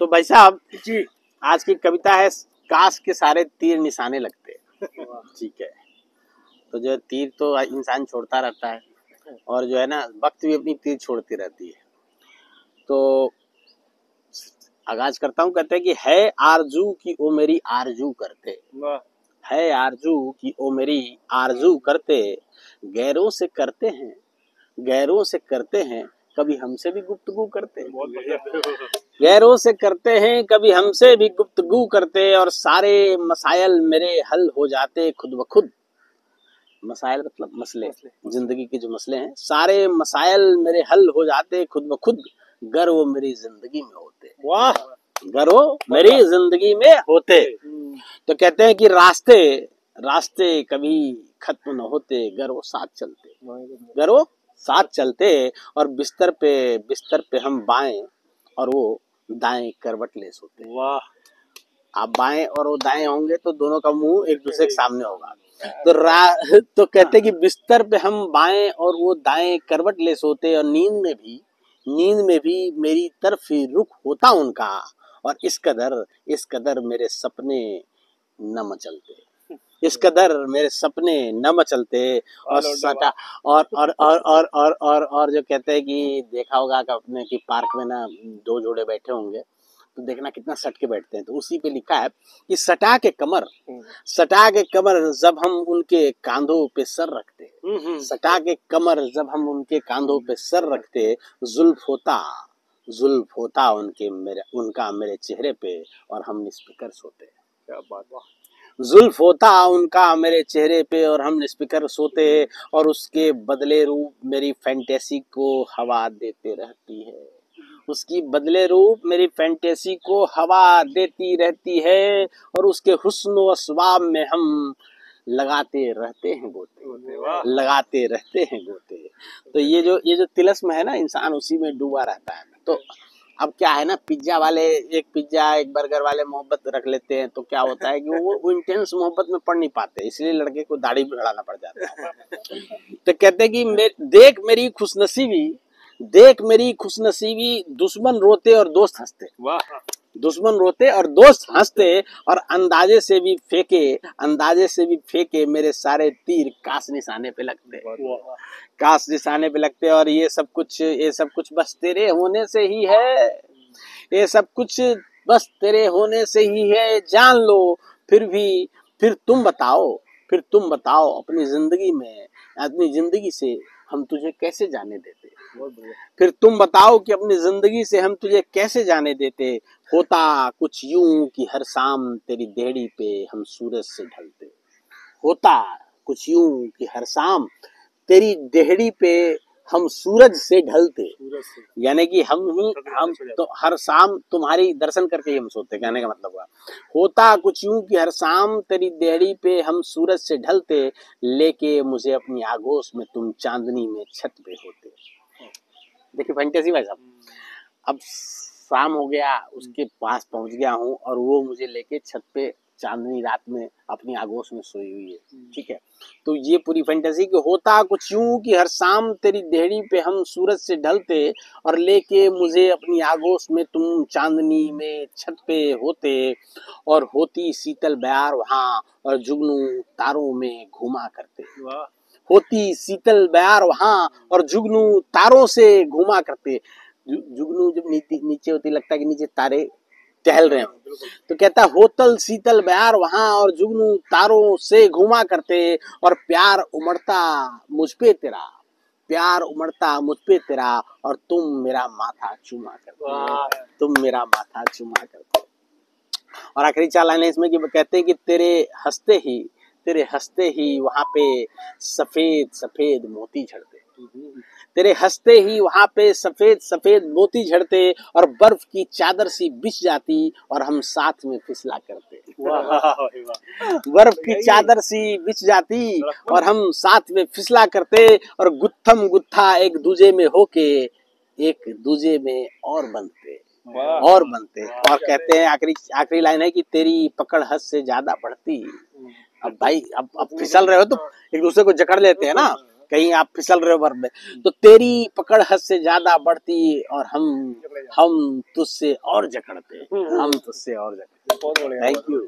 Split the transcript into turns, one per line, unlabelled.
तो भाई साहब
जी,
आज की कविता है, काश के सारे तीर निशाने लगते। ठीक है, तो जो है तीर तो इंसान छोड़ता रहता है और जो है ना वक्त भी अपनी तीर छोड़ती रहती है। तो आगाज करता हूँ, कहते हैं कि है आरजू की ओ मेरी आरजू करते, है आरजू की ओ मेरी आरजू करते, गैरों से करते हैं, गैरों से करते हैं, कभी हमसे भी गुफ्तगू करते, गैरों से करते हैं, कभी हमसे भी गुफ्तगू करते, और सारे मसाइल मेरे हल हो जाते खुद ब खुद। मसाइल मतलब मसले, जिंदगी के जो मसले हैं, सारे मसाइल मेरे हल हो जाते खुद ब खुद, गर वो मेरी जिंदगी में होते।
वाह,
गर वो मेरी जिंदगी में होते। तो कहते हैं कि रास्ते रास्ते कभी खत्म न होते, गर वो साथ चलते, गर वो साथ चलते, और बिस्तर पे हम बाएं और वो दाएं करवट ले सोते।
वाह,
आप बाएं और वो दाएं होंगे तो दोनों का मुंह एक दूसरे के सामने होगा। तो कहते हैं कि बिस्तर पे हम बाएं और वो दाएं करवट ले सोते, और नींद में भी मेरी तरफ ही रुख होता उनका, और इस कदर मेरे सपने न मचलते, इस कदर मेरे सपने न मचलते। और सटा और जो कहते हैं कि देखा होगा कि अपने की पार्क में ना दो जोड़े बैठे होंगे, तो देखना कितना सट के बैठते हैं। तो उसी पे लिखा है कि सटा के कमर जब हम उनके कांधों पे सर रखते, सटा के कमर जब हम उनके कांधों पे सर रखते, जुल्फ होता उनका मेरे चेहरे पे, और हम निस्फिकर सोते।
क्या बात, वाह,
जुल्फ होता उनका मेरे चेहरे पे और हम निस्फिकर सोते, और उसके बदले रूप मेरी फैंटेसी को हवा देते रहती है, उसकी बदले रूप मेरी फैंटेसी को हवा देती रहती है, और उसके हुस्न व स्वाब में हम लगाते रहते हैं गोते, लगाते रहते हैं गोते। तो ये जो तिलस्म है ना, इंसान उसी में डूबा रहता है। तो अब क्या है ना, एक पिज्जा एक बर्गर वाले मोहब्बत रख लेते हैं, तो क्या होता है कि वो इंटेंस मोहब्बत में पड़ नहीं पाते, इसलिए लड़के को दाढ़ी भी बढ़ाना पड़ जाता है। तो कहते हैं कि देख मेरी खुशनसीबी, दुश्मन रोते और दोस्त हंसते,
वाह,
दुश्मन रोते और दोस्त हंसते, और अंदाजे से भी फेंके मेरे सारे तीर काश निशाने पे लगते, काश निशाने पे लगते। और ये सब कुछ बस तेरे होने से ही है, ये सब कुछ बस तेरे होने से ही है, जान लो फिर तुम बताओ अपनी जिंदगी से हम तुझे कैसे जाने देते, फिर तुम बताओ कि अपनी जिंदगी से हम तुझे कैसे जाने देते, होता कुछ यूं कि हर शाम तेरी देहड़ी पे हम सूरज से ढलते, होता कुछ यूं कि हर शाम तेरी देहड़ी पे हम सूरज से ढलते, यानी कि हम तो हर शाम तुम्हारी दर्शन करके ही हम सोते, कहने का मतलब हुआ होता कुछ यूं कि हर शाम तेरी देहड़ी पे हम सूरज से ढलते, लेके मुझे अपनी आगोश में तुम चांदनी में छत पे होते। देखिए फैंटेसी भाई साहब, अब शाम हो गया, उसके पास पहुंच गया हूँ, और वो मुझे लेके छत पे चांदनी रात में अपनी आगोश में सोई हुई है। ठीक है, तो ये पूरी फैंटेसी कि होता कुछ यूं कि हर शाम तेरी देहड़ी पे हम सूरज से ढलते, और लेके मुझे अपनी आगोश में तुम चांदनी में छत पे होते, और होती शीतल बयार वहाँ और जुगनू तारों में घूमा करते, होती शीतल बयार वहाँ और जुगनू तारों से घूमा करते। जुगनू जब नीचे होती, लगता है कि नीचे तारे टहल रहे हैं। तो कहता होतल शीतल बयार वहाँ और जुगनू तारों से घूमा करते, और प्यार उमड़ता मुझ पे तेरा, प्यार उमड़ता मुझ पे तेरा, और तुम मेरा माथा चूमा करते, तुम मेरा माथा चूमा करते। और आखिरी चार लाइन इसमें कि कहते हैं कि तेरे हंसते ही वहां पे सफेद सफेद मोती झड़ते, तेरे हंसते ही वहां पे सफेद सफेद मोती झड़ते, और बर्फ की चादर सी बिछ जाती और हम साथ में फिसला करते, बर्फ की चादर सी बिछ जाती और हम साथ में फिसला करते, और गुत्थम गुत्था एक दूजे में होके एक दूजे में और बनते, और कहते हैं आखिरी लाइन है कि तेरी पकड़ हद से ज्यादा बढ़ती। अब भाई अब फिसल रहे हो तो एक दूसरे को जकड़ लेते हैं ना, कहीं आप फिसल रहे हो बर में, तो तेरी पकड़ हद से ज्यादा बढ़ती और हम तुझसे और जकड़ते, हम तुझसे और जकड़ते। Thank you.